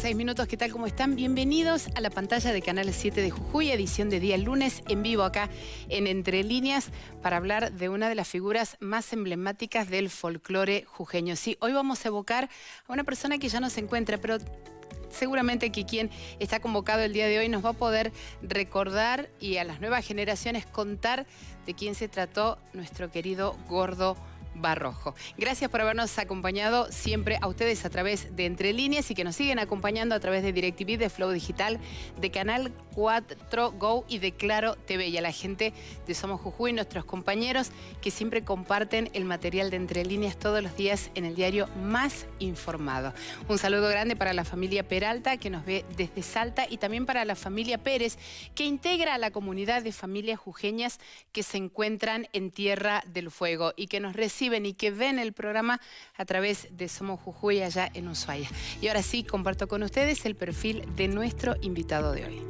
6 minutos, ¿qué tal? ¿Cómo están? Bienvenidos a la pantalla de Canal 7 de Jujuy, edición de día lunes, en vivo acá en Entre Líneas, para hablar de una de las figuras más emblemáticas del folclore jujeño. Sí, hoy vamos a evocar a una persona que ya no se encuentra, pero seguramente que quien está convocado el día de hoy nos va a poder recordar y a las nuevas generaciones contar de quién se trató nuestro querido Gordo Barrojo. Gracias por habernos acompañado siempre a ustedes a través de Entre Líneas y que nos siguen acompañando a través de DirecTV, de Flow Digital, de Canal 4 Go y de Claro TV. Y a la gente de Somos Jujuy, nuestros compañeros que siempre comparten el material de Entre Líneas todos los días en el diario más informado. Un saludo grande para la familia Peralta que nos ve desde Salta y también para la familia Pérez que integra a la comunidad de familias jujeñas que se encuentran en Tierra del Fuego y que nos reciben y que ven el programa a través de Somos Jujuy allá en Ushuaia. Y ahora sí, comparto con ustedes el perfil de nuestro invitado de hoy.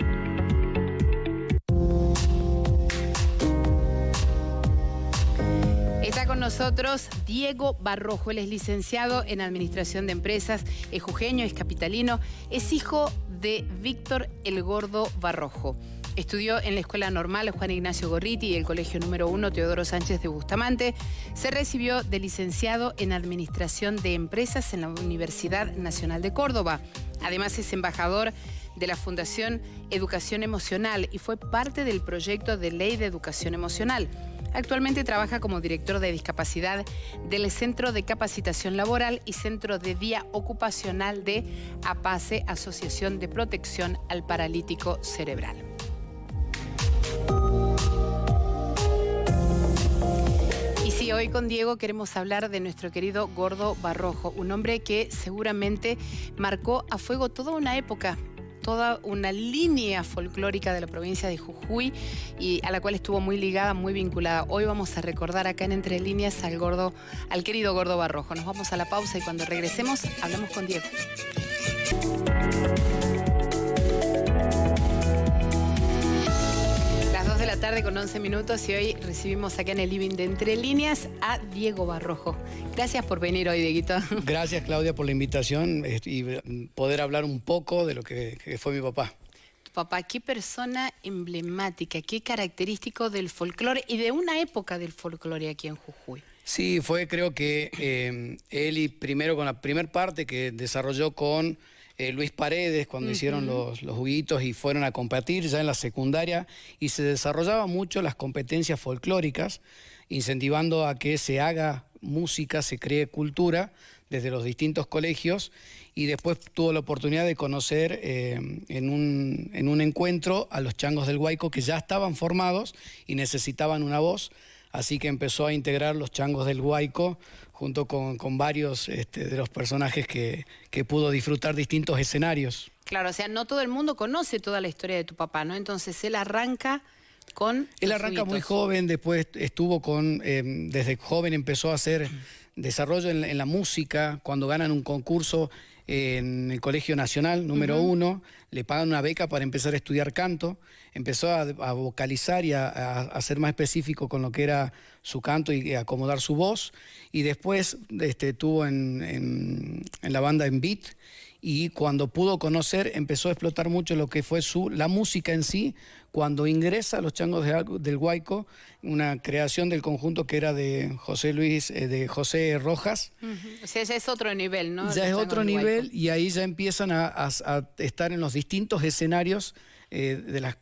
Está con nosotros Diego Barrojo. Él es licenciado en Administración de Empresas, es jujeño, es capitalino, es hijo de Víctor el Gordo Barrojo. Estudió en la Escuela Normal Juan Ignacio Gorriti y el Colegio número 1 Teodoro Sánchez de Bustamante. Se recibió de licenciado en Administración de Empresas en la Universidad Nacional de Córdoba. Además es embajador de la Fundación Educación Emocional y fue parte del proyecto de ley de educación emocional. Actualmente trabaja como director de discapacidad del Centro de Capacitación Laboral y Centro de Día Ocupacional de APACE, Asociación de Protección al Paralítico Cerebral. Y sí, hoy con Diego queremos hablar de nuestro querido Gordo Barrojo, un hombre que seguramente marcó a fuego toda una época, toda una línea folclórica de la provincia de Jujuy y a la cual estuvo muy ligada, muy vinculada. Hoy vamos a recordar acá en Entre Líneas al querido Gordo Barrojo. Nos vamos a la pausa y cuando regresemos hablamos con Diego. Tarde con 11 minutos y hoy recibimos acá en el living de Entre Líneas a Diego Barrojo. Gracias por venir hoy, Dieguito. Gracias, Claudia, por la invitación y poder hablar un poco de lo que fue mi papá. Tu papá, qué persona emblemática, qué característico del folclore y de una época del folclore aquí en Jujuy. Sí, fue creo que él y primero con la primer parte que desarrolló con Luis Paredes cuando hicieron los juguitos y fueron a competir ya en la secundaria y se desarrollaban mucho las competencias folclóricas, incentivando a que se haga música, se cree cultura desde los distintos colegios y después tuvo la oportunidad de conocer en un encuentro a los changos del Guayco que ya estaban formados y necesitaban una voz. Así que empezó a integrar los changos del Guayco junto con varios de los personajes que pudo disfrutar distintos escenarios. Claro, o sea, no todo el mundo conoce toda la historia de tu papá, ¿no? Entonces él arranca con... Él arranca muy joven, después estuvo desde joven empezó a hacer desarrollo en la música, cuando ganan un concurso en el Colegio Nacional, número 1, le pagan una beca para empezar a estudiar canto, empezó a vocalizar y a ser más específico con lo que era su canto y acomodar su voz, y después estuvo en la banda En Beat, y cuando pudo conocer empezó a explotar mucho lo que fue la música en sí, cuando ingresa a los changos del Guayco, una creación del conjunto que era de José Rojas. O sea, ya es otro nivel, ¿no? Ya es otro nivel y ahí ya empiezan a estar en los distintos escenarios,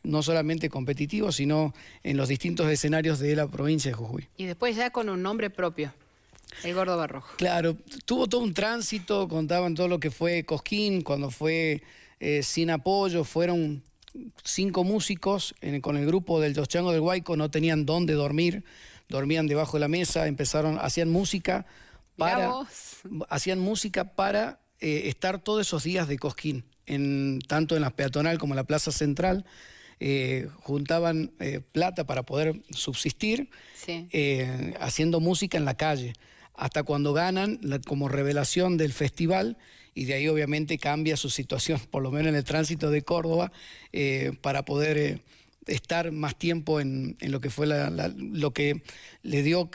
no solamente competitivos, sino en los distintos escenarios de la provincia de Jujuy. Y después ya con un nombre propio. El Gordo Barrojo. Claro, tuvo todo un tránsito, contaban todo lo que fue Cosquín, cuando fue Sin Apoyo, fueron 5 músicos con el grupo de los changos del Guayco, no tenían dónde dormir, dormían debajo de la mesa, hacían música para estar todos esos días de Cosquín, tanto en la peatonal como en la plaza central. Juntaban plata para poder subsistir, sí. Haciendo música en la calle, hasta cuando ganan como revelación del festival, y de ahí obviamente cambia su situación, por lo menos en el tránsito de Córdoba, para poder estar más tiempo en lo que fue lo que le dio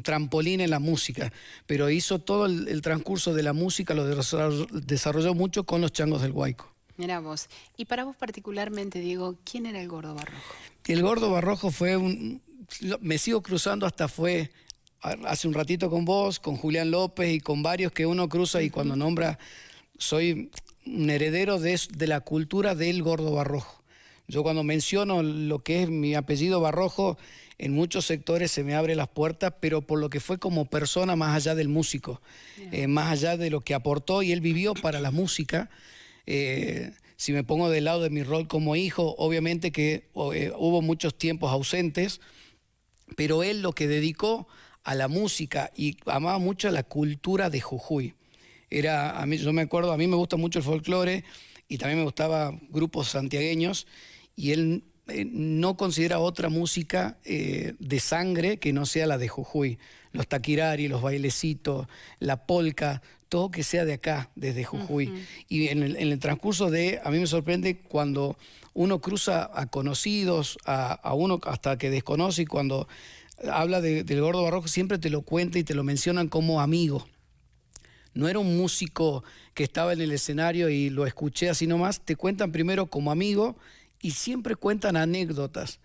trampolín en la música, pero hizo todo el transcurso de la música, lo desarrolló mucho con los Changos del Guayco. Mirá vos. Y para vos particularmente, Diego, ¿quién era el Gordo Barrojo? El Gordo Barrojo fue me sigo cruzando, hasta fue hace un ratito con vos, con Julián López y con varios que uno cruza, y cuando nombra, soy un heredero de la cultura del Gordo Barrojo. Yo cuando menciono lo que es mi apellido Barrojo, en muchos sectores se me abren las puertas, pero por lo que fue como persona, más allá del músico, más allá de lo que aportó y él vivió para la música. Si me pongo del lado de mi rol como hijo, obviamente que hubo muchos tiempos ausentes, pero él lo que dedicó a la música y amaba mucho la cultura de Jujuy. Yo me acuerdo, a mí me gusta mucho el folclore y también me gustaban grupos santiagueños, y él no considera otra música de sangre que no sea la de Jujuy. Los taquirari, los bailecitos, la polca, todo que sea de acá, desde Jujuy. Y en el transcurso a mí me sorprende cuando uno cruza a conocidos, a uno hasta que desconoce, y cuando habla del Gordo Barrojo siempre te lo cuenta y te lo mencionan como amigo. No era un músico que estaba en el escenario y lo escuché así nomás, te cuentan primero como amigo y siempre cuentan anécdotas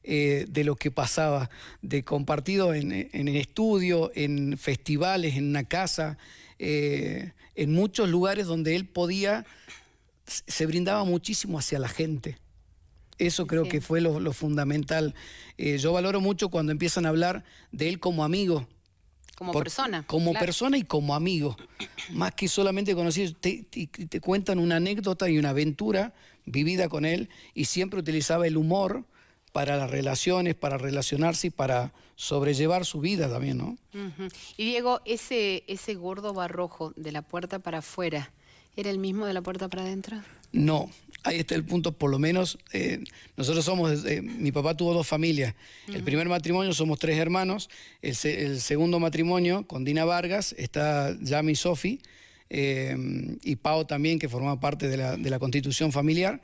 de lo que pasaba, de compartido en el estudio, en festivales, en una casa, en muchos lugares donde él se brindaba muchísimo hacia la gente. Eso creo que fue lo fundamental. Yo valoro mucho cuando empiezan a hablar de él como amigo. Como persona. Como persona y como amigo. Más que solamente conocido. Te cuentan una anécdota y una aventura vivida con él, y siempre utilizaba el humor para las relaciones, para relacionarse y para sobrellevar su vida también, ¿no? Y Diego, ese Gordo Barrojo de la puerta para afuera, ¿era el mismo de la puerta para adentro? No, ahí está el punto. Por lo menos nosotros mi papá tuvo 2 familias. El primer matrimonio somos 3 hermanos. El segundo matrimonio con Dina Vargas está Yami Sofi y Pao también, que formaba parte de la constitución familiar.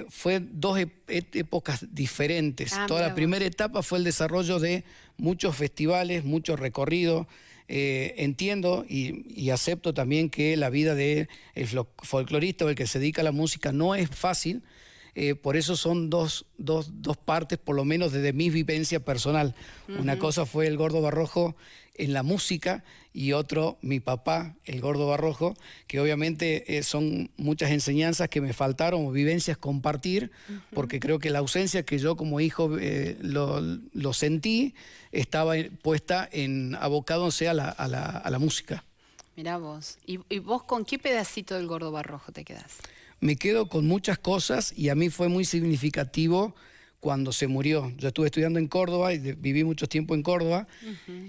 Fue 2 épocas diferentes. Toda la primera etapa fue el desarrollo de muchos festivales, mucho recorrido. Entiendo y acepto también que la vida del folclorista o el que se dedica a la música no es fácil. Por eso son dos partes, por lo menos desde mi vivencia personal. Una cosa fue el Gordo Barrojo en la música, y otro, mi papá, el Gordo Barrojo, que obviamente son muchas enseñanzas que me faltaron, o vivencias compartir, porque creo que la ausencia que yo como hijo lo sentí, estaba puesta abocándose a la música. Mirá vos. ¿Y vos con qué pedacito del Gordo Barrojo te quedás? Me quedo con muchas cosas, y a mí fue muy significativo cuando se murió. Yo estuve estudiando en Córdoba y viví mucho tiempo en Córdoba,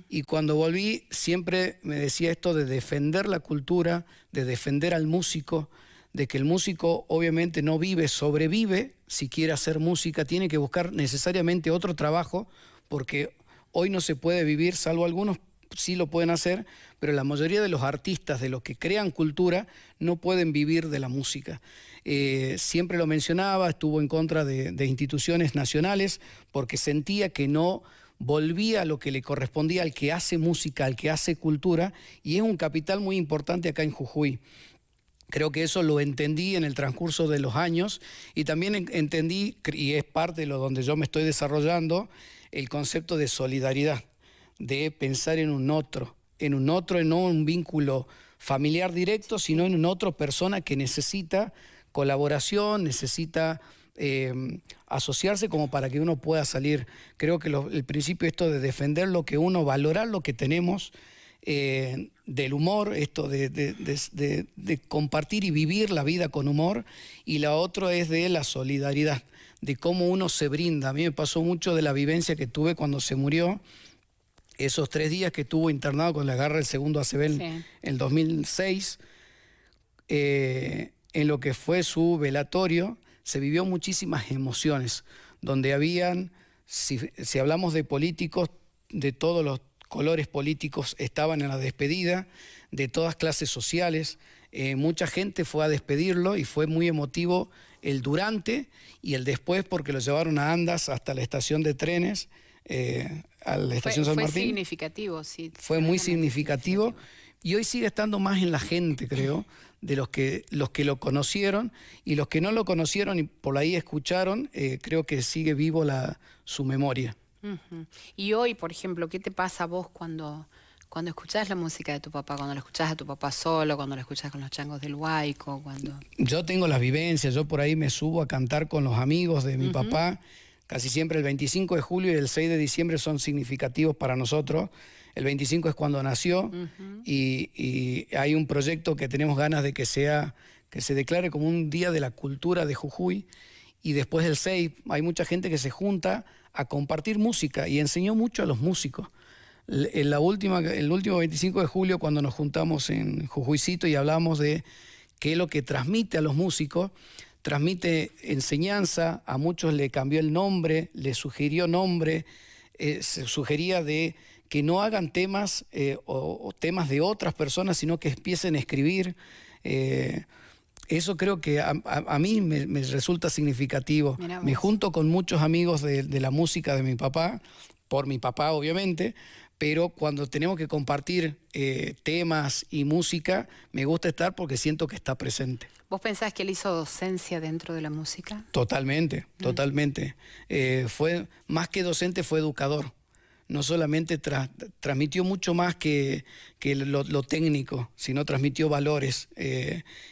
y cuando volví siempre me decía esto de defender la cultura, de defender al músico, de que el músico obviamente no sobrevive si quiere hacer música, tiene que buscar necesariamente otro trabajo, porque hoy no se puede vivir, salvo algunos sí lo pueden hacer, pero la mayoría de los artistas, de los que crean cultura, no pueden vivir de la música. Siempre lo mencionaba, estuvo en contra de instituciones nacionales, porque sentía que no volvía lo que le correspondía al que hace música, al que hace cultura, y es un capital muy importante acá en Jujuy. Creo que eso lo entendí en el transcurso de los años, y también entendí, y es parte de donde yo me estoy desarrollando, el concepto de solidaridad, de pensar en un otro, no un vínculo familiar directo, sino en una otra persona que necesita colaboración, necesita asociarse como para que uno pueda salir. Creo que el principio esto de defender lo que uno, valorar lo que tenemos, del humor, esto de compartir y vivir la vida con humor, y la otra es de la solidaridad, de cómo uno se brinda. A mí me pasó mucho de la vivencia que tuve cuando se murió, esos 3 días que estuvo internado con la garra del segundo ACV en el 2006, en lo que fue su velatorio, se vivió muchísimas emociones, donde habían, si hablamos de políticos, de todos los colores políticos estaban en la despedida, de todas clases sociales, mucha gente fue a despedirlo y fue muy emotivo el durante y el después, porque lo llevaron a andas hasta la estación de trenes, a la estación San Martín. Fue significativo, sí. Fue muy significativo. Y hoy sigue estando más en la gente, creo, de los que lo conocieron, y los que no lo conocieron y por ahí escucharon, creo que sigue vivo su memoria. Y hoy, por ejemplo, ¿qué te pasa a vos cuando escuchás la música de tu papá, cuando la escuchás a tu papá solo, cuando la escuchás con los changos del Huayco? Yo tengo las vivencias, yo por ahí me subo a cantar con los amigos de mi papá. Casi siempre el 25 de julio y el 6 de diciembre son significativos para nosotros. El 25 es cuando nació y hay un proyecto que tenemos ganas de que se declare como un día de la cultura de Jujuy. Y después del 6 hay mucha gente que se junta a compartir música y enseñó mucho a los músicos. El último 25 de julio, cuando nos juntamos en Jujuycito y hablamos de qué es lo que transmite a los músicos, transmite enseñanza, a muchos le cambió el nombre, le sugirió nombre, se sugería de que no hagan temas o temas de otras personas, sino que empiecen a escribir. Eso creo que a mí me resulta significativo. Me junto con muchos amigos de la música de mi papá, por mi papá obviamente, pero cuando tenemos que compartir temas y música, me gusta estar porque siento que está presente. ¿Vos pensás que él hizo docencia dentro de la música? Totalmente, totalmente. Fue más que docente, fue educador. No solamente transmitió mucho más que lo técnico, sino transmitió valores.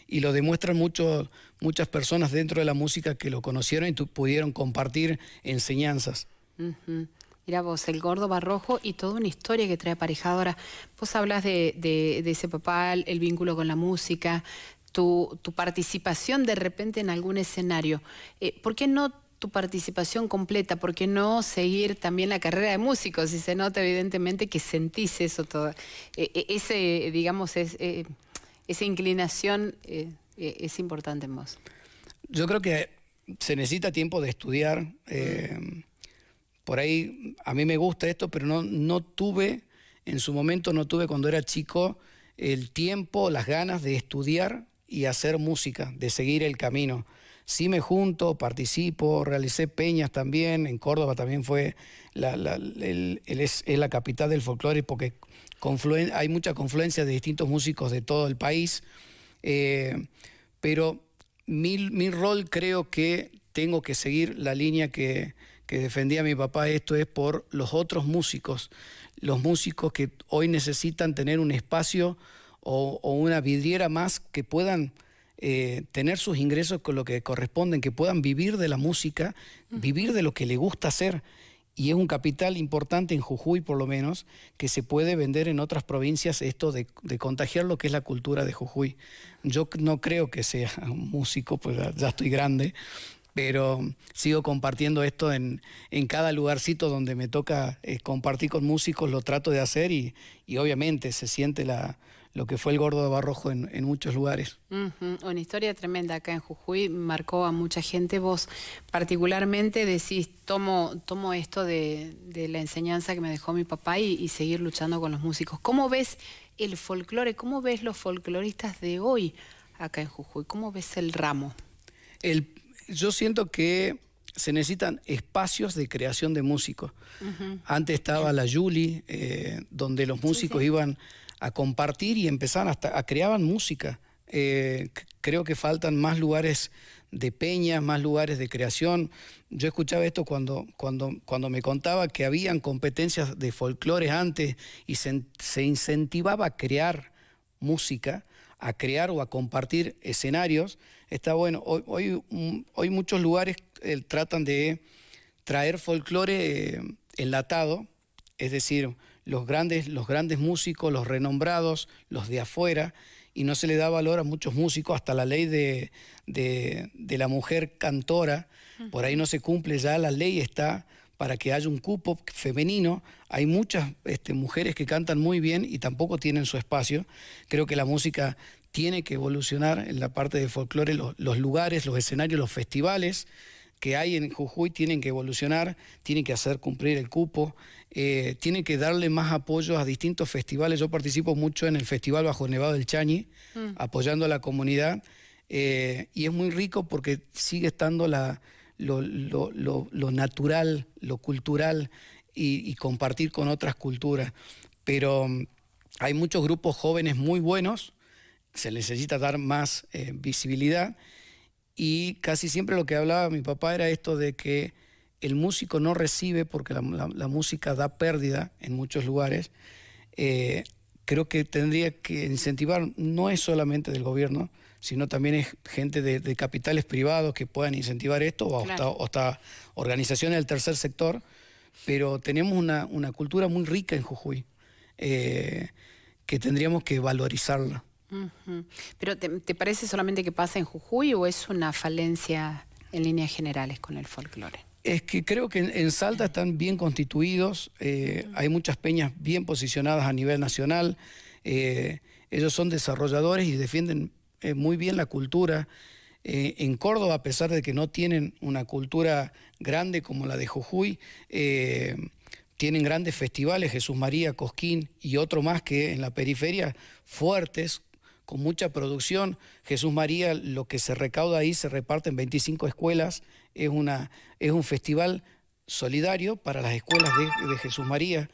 Y lo demuestran muchas personas dentro de la música que lo conocieron y pudieron compartir enseñanzas. Mirá vos, el Gordo Barrojo y toda una historia que trae aparejadora. Vos hablas de ese papá, el vínculo con la música, tu participación de repente en algún escenario. ¿Por qué no tu participación completa? ¿Por qué no seguir también la carrera de músico? Si se nota evidentemente que sentís eso todo. Digamos, esa inclinación es importante en vos. Yo creo que se necesita tiempo de estudiar. Por ahí a mí me gusta esto, pero no tuve, en su momento no tuve cuando era chico el tiempo, las ganas de estudiar y hacer música, de seguir el camino. Sí me junto, participo, realicé peñas también, en Córdoba también fue, es la capital del folclore porque hay mucha confluencia de distintos músicos de todo el país, pero mi rol creo que tengo que seguir la línea que defendía mi papá, esto es por los otros músicos, los músicos que hoy necesitan tener un espacio o una vidriera más que puedan tener sus ingresos con lo que corresponden, que puedan vivir de la música, vivir de lo que le gusta hacer. Y es un capital importante en Jujuy, por lo menos, que se puede vender en otras provincias, esto de contagiar lo que es la cultura de Jujuy. Yo no creo que sea un músico, pues ya estoy grande, pero sigo compartiendo esto en cada lugarcito donde me toca compartir con músicos, lo trato de hacer y obviamente se siente lo que fue el Gordo de Barrojo en muchos lugares. Una historia tremenda acá en Jujuy, marcó a mucha gente. Vos particularmente decís, tomo esto de la enseñanza que me dejó mi papá y seguir luchando con los músicos. ¿Cómo ves el folclore? ¿Cómo ves los folcloristas de hoy acá en Jujuy? ¿Cómo ves el ramo? Yo siento que se necesitan espacios de creación de músicos. Antes estaba la Yuli, donde los músicos iban a compartir y empezaban a creaban música. Creo que faltan más lugares de peñas, más lugares de creación. Yo escuchaba esto cuando me contaba que habían competencias de folclore antes y se incentivaba a crear música, a crear o a compartir escenarios. Está bueno. Hoy muchos lugares tratan de traer folclore enlatado, es decir, los grandes músicos, los renombrados, los de afuera, y no se le da valor a muchos músicos, hasta la ley de la mujer cantora, por ahí no se cumple ya, la ley está para que haya un cupo femenino. Hay muchas mujeres que cantan muy bien y tampoco tienen su espacio. Creo que la música tiene que evolucionar en la parte de folclore, los lugares, los escenarios, los festivales que hay en Jujuy tienen que evolucionar, tienen que hacer cumplir el cupo, tienen que darle más apoyo a distintos festivales. Yo participo mucho en el Festival Bajo el Nevado del Chañi, apoyando a la comunidad, y es muy rico porque sigue estando lo natural, lo cultural y compartir con otras culturas. Pero hay muchos grupos jóvenes muy buenos, se necesita dar más visibilidad. Y casi siempre lo que hablaba mi papá era esto de que el músico no recibe porque la música da pérdida en muchos lugares. Creo que tendría que incentivar, no es solamente del gobierno, sino también es gente de capitales privados que puedan incentivar esto, o hasta organizaciones del tercer sector. Pero tenemos una cultura muy rica en Jujuy, que tendríamos que valorizarla. ¿Pero te parece solamente que pasa en Jujuy o es una falencia en líneas generales con el folclore? Es que creo que en Salta están bien constituidos, hay muchas peñas bien posicionadas a nivel nacional, ellos son desarrolladores y defienden muy bien la cultura. En Córdoba, a pesar de que no tienen una cultura grande como la de Jujuy, tienen grandes festivales, Jesús María, Cosquín y otro más que en la periferia, fuertes, con mucha producción. Jesús María, lo que se recauda ahí se reparte en 25 escuelas, es un festival solidario para las escuelas de Jesús María.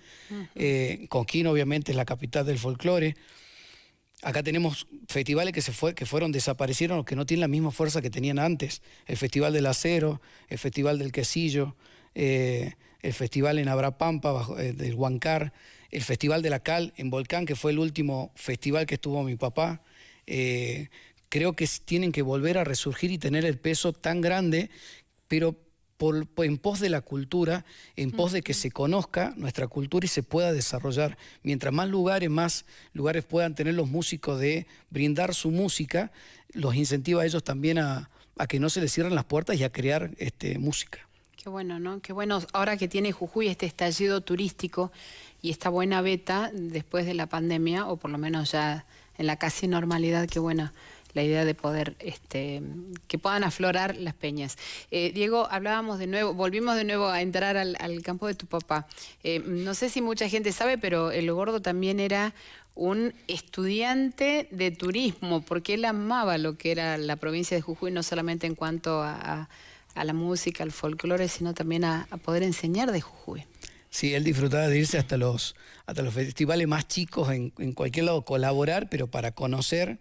Cosquín obviamente es la capital del folclore. Acá tenemos festivales que desaparecieron o que no tienen la misma fuerza que tenían antes. El Festival del Acero, el Festival del Quesillo, el Festival en Abrapampa, del Huancar, el Festival de la Cal en Volcán, que fue el último festival que estuvo mi papá. Creo que tienen que volver a resurgir y tener el peso tan grande, pero en pos de la cultura, en pos de que se conozca nuestra cultura y se pueda desarrollar. Mientras más lugares puedan tener los músicos de brindar su música, los incentiva a ellos también a que no se les cierren las puertas y a crear música. Qué bueno, ¿no? Qué bueno ahora que tiene Jujuy este estallido turístico y esta buena beta después de la pandemia, o por lo menos ya en la casi normalidad, qué buena la idea de poder, que puedan aflorar las peñas. Diego, volvimos de nuevo a entrar al campo de tu papá. No sé si mucha gente sabe, pero el Gordo también era un estudiante de turismo, porque él amaba lo que era la provincia de Jujuy, no solamente en cuanto a la música, al folclore, sino también a poder enseñar de Jujuy. Sí, él disfrutaba de irse hasta los festivales más chicos en cualquier lado, colaborar, pero para conocer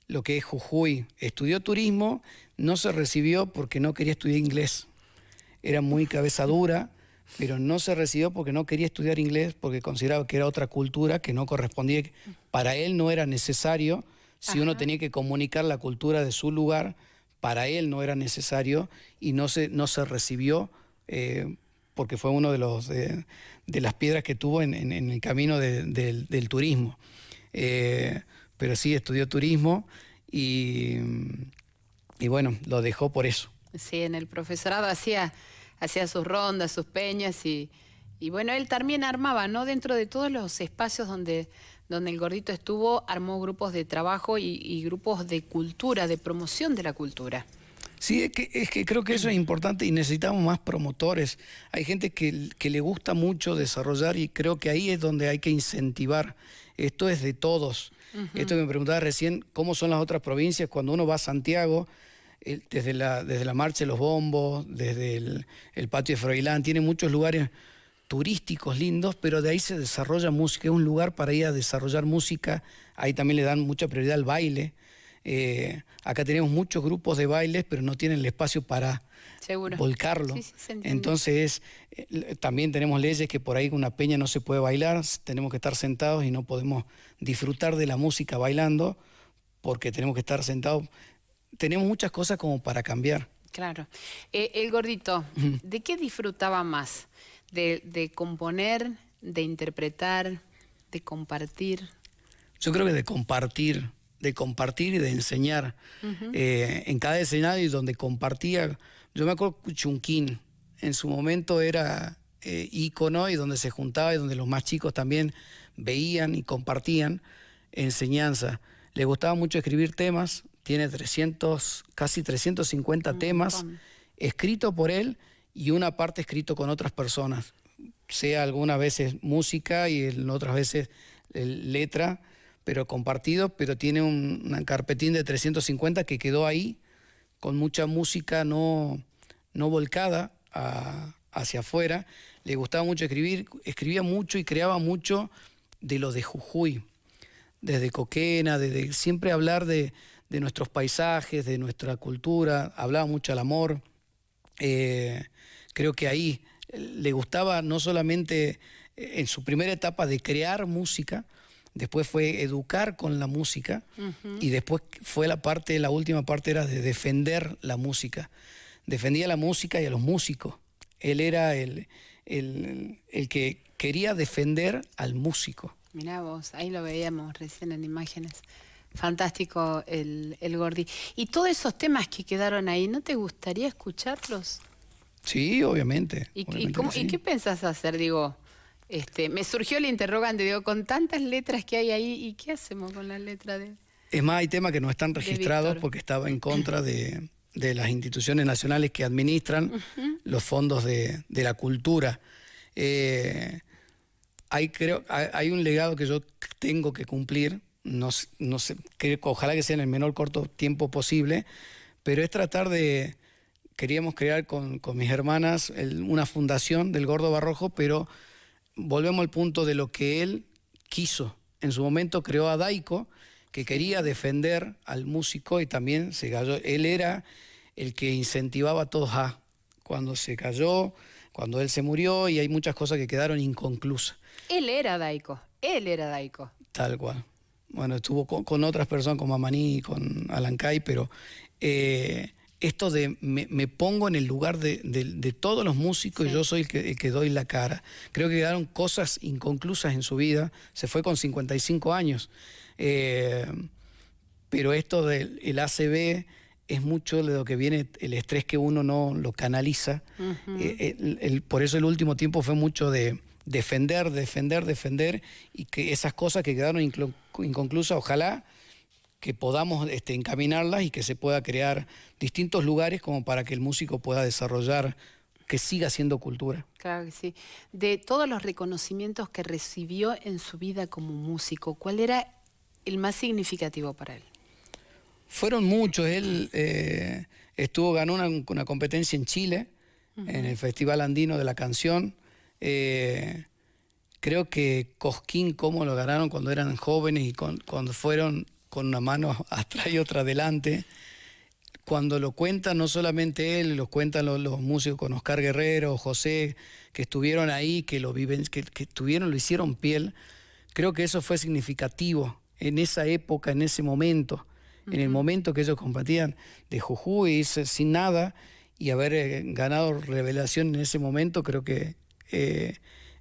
lo que es Jujuy. Estudió turismo, no se recibió porque no quería estudiar inglés. Era muy cabeza dura, pero no se recibió porque no quería estudiar inglés, porque consideraba que era otra cultura que no correspondía. Para él no era necesario. Si uno tenía que comunicar la cultura de su lugar, para él no era necesario y no se recibió, porque fue uno de las piedras que tuvo en el camino del turismo. Pero sí estudió turismo y bueno, lo dejó por eso. Sí, en el profesorado hacía sus rondas, sus peñas y bueno, él también armaba, ¿no? Dentro de todos los espacios donde el Gordito estuvo, armó grupos de trabajo y grupos de cultura, de promoción de la cultura. Sí, es que creo que eso es importante y necesitamos más promotores. Hay gente que le gusta mucho desarrollar y creo que ahí es donde hay que incentivar. Esto es de todos. Esto que me preguntaba recién, ¿cómo son las otras provincias? Cuando uno va a Santiago, desde la Marcha de los Bombos, desde el Patio de Froilán, tiene muchos lugares turísticos lindos, pero de ahí se desarrolla música. Es un lugar para ir a desarrollar música. Ahí también le dan mucha prioridad al baile. Acá tenemos muchos grupos de bailes, pero no tienen el espacio para volcarlo. Sí, entonces, también tenemos leyes que por ahí con una peña no se puede bailar, tenemos que estar sentados y no podemos disfrutar de la música bailando porque tenemos que estar sentados. Tenemos muchas cosas como para cambiar. Claro. El Gordito, ¿de qué disfrutaba más? ¿De componer, de interpretar, de compartir? Yo creo que de compartir y de enseñar. En cada escenario donde compartía, yo me acuerdo que Chunquín en su momento era ícono y donde se juntaba y donde los más chicos también veían y compartían enseñanza. Le gustaba mucho escribir temas, tiene casi 350 temas escritos por él y una parte escrito con otras personas, sea algunas veces música y en otras veces letra, pero compartido, pero tiene una carpetín de 350 que quedó ahí con mucha música no volcada hacia afuera. Le gustaba mucho escribir, escribía mucho y creaba mucho de lo de Jujuy, desde Coquena, desde siempre hablar de nuestros paisajes, de nuestra cultura, hablaba mucho al amor. Creo que ahí le gustaba no solamente en su primera etapa de crear música, después fue educar con la música y después fue la última parte era de defender la música. Defendía la música y a los músicos. Él era el que quería defender al músico. Mirá vos, ahí lo veíamos recién en imágenes. Fantástico el Gordi. Y todos esos temas que quedaron ahí, ¿no te gustaría escucharlos? Sí, obviamente. ¿Y Sí. qué pensás hacer? Digo, me surgió el interrogante, digo, con tantas letras que hay ahí, ¿y qué hacemos con las letras de...? Es más, hay temas que no están registrados Víctor. porque estaba en contra de las instituciones nacionales que administran los fondos de la cultura. Hay un legado que yo tengo que cumplir, no sé, ojalá que sea en el menor corto tiempo posible, pero es tratar de... Queríamos crear con mis hermanas una fundación del Gordo Barrojo, pero volvemos al punto de lo que él quiso. En su momento creó a Daico, que quería defender al músico y también se cayó. Él era el que incentivaba a todos cuando se cayó, cuando él se murió, y hay muchas cosas que quedaron inconclusas. Él era Daico. Tal cual. Bueno, estuvo con otras personas, con Mamaní, con Alancay, pero esto de me pongo en el lugar de todos los músicos, sí. Y yo soy el que doy la cara. Creo que quedaron cosas inconclusas en su vida. Se fue con 55 años. Pero esto del ACV es mucho de lo que viene, el estrés que uno no lo canaliza. Por eso el último tiempo fue mucho de defender, y que esas cosas que quedaron inconclusas, ojalá que podamos encaminarlas y que se pueda crear distintos lugares como para que el músico pueda desarrollar, que siga siendo cultura. Claro que sí. De todos los reconocimientos que recibió en su vida como músico, ¿cuál era el más significativo para él? Fueron muchos. Él ganó una competencia en Chile, en el Festival Andino de la Canción. Creo que Cosquín, cómo lo ganaron cuando eran jóvenes y cuando fueron con una mano atrás y otra adelante. Cuando lo cuentan, no solamente él, lo cuentan los músicos con Oscar Guerrero, José, que estuvieron ahí, que lo viven, que lo hicieron piel. Creo que eso fue significativo en esa época, en ese momento, en el momento que ellos compartían de Jujuy, sin nada, y haber ganado revelación en ese momento. Creo que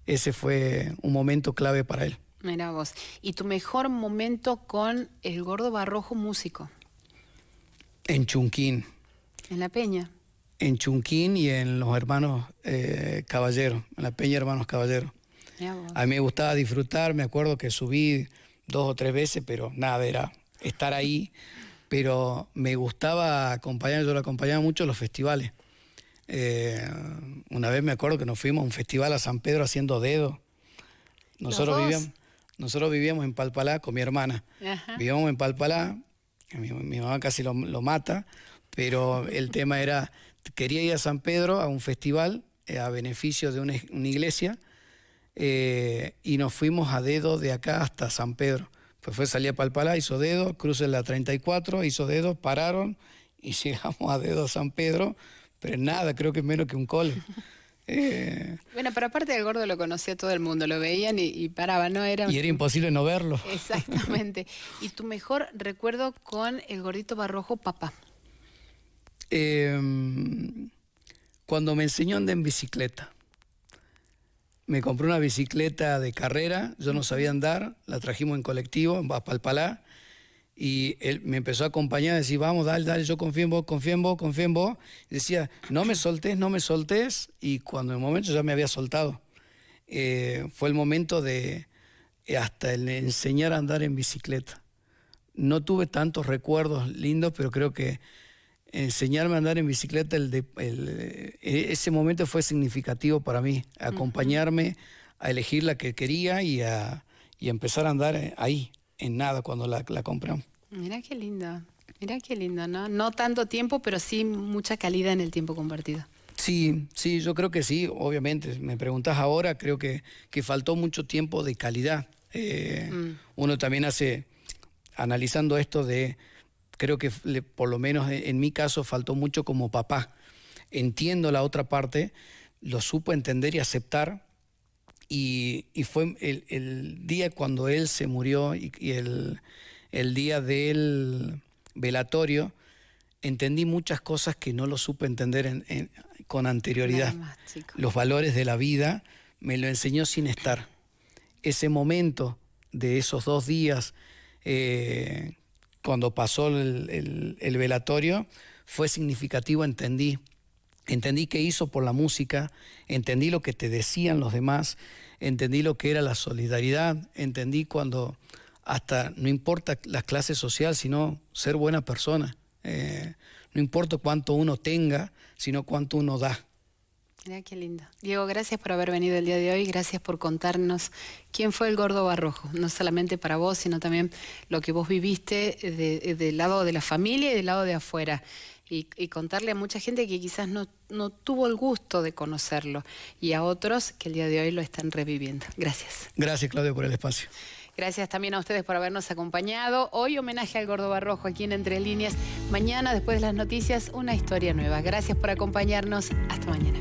ese fue un momento clave para él. Mirá vos. ¿Y tu mejor momento con el Gordo Barrojo músico? En Chunquín. ¿En La Peña? En Chunquín y en los hermanos Caballero, en La Peña Hermanos Caballero. A mí me gustaba disfrutar, me acuerdo que subí 2 o 3 veces, pero nada, era estar ahí. Pero me gustaba acompañar, yo lo acompañaba mucho en los festivales. Una vez me acuerdo que nos fuimos a un festival a San Pedro haciendo dedo. Nosotros vivíamos en Palpalá con mi hermana. Vivíamos en Palpalá, mi mamá casi lo mata, pero el tema era, quería ir a San Pedro a un festival a beneficio de una iglesia, y nos fuimos a dedo de acá hasta San Pedro. Pues salir a Palpalá, hizo dedo, cruce la 34, hizo dedo, pararon y llegamos a dedo a San Pedro, pero nada, creo que menos que un cole. Bueno, pero aparte del Gordo lo conocía todo el mundo, lo veían y paraban, ¿no? Y era imposible no verlo. Exactamente. ¿Y tu mejor recuerdo con el Gordito Barrojo, papá? Cuando me enseñó a andar en bicicleta. Me compré una bicicleta de carrera, yo no sabía andar, la trajimos en colectivo, a Palpalá, y él me empezó a acompañar, decía, vamos, dale, yo confío en vos, confío en vos. Y decía, no me soltés, y cuando en el momento ya me había soltado. Fue el momento de hasta el enseñar a andar en bicicleta. no tuve tantos recuerdos lindos, pero creo que enseñarme a andar en bicicleta, ese momento fue significativo para mí, acompañarme a elegir la que quería y a empezar a andar ahí, en nada, cuando la compramos. Mirá qué lindo, ¿no? No tanto tiempo, pero sí mucha calidad en el tiempo compartido. Sí, yo creo que sí, obviamente. Me preguntás ahora, creo que faltó mucho tiempo de calidad. Uno también analizando esto creo que por lo menos en mi caso faltó mucho como papá. Entiendo la otra parte, lo supo entender y aceptar, y fue el día cuando él se murió y el día del velatorio, entendí muchas cosas que no lo supe entender con anterioridad. Los valores de la vida me lo enseñó sin estar. Ese momento de esos 2 días, cuando pasó el velatorio, fue significativo. Entendí qué hizo por la música, entendí lo que te decían los demás, entendí lo que era la solidaridad, entendí cuando hasta no importa la clase social, sino ser buena persona. No importa cuánto uno tenga, sino cuánto uno da. Mirá qué lindo. Diego, gracias por haber venido el día de hoy, gracias por contarnos quién fue el Gordo Barrojo, no solamente para vos, sino también lo que vos viviste del lado de la familia y del lado de afuera. Y contarle a mucha gente que quizás no tuvo el gusto de conocerlo, y a otros que el día de hoy lo están reviviendo. Gracias. Gracias, Claudio, por el espacio. Gracias también a ustedes por habernos acompañado. Hoy homenaje al Gordo Barrojo aquí en Entre Líneas. Mañana, después de las noticias, una historia nueva. Gracias por acompañarnos. Hasta mañana.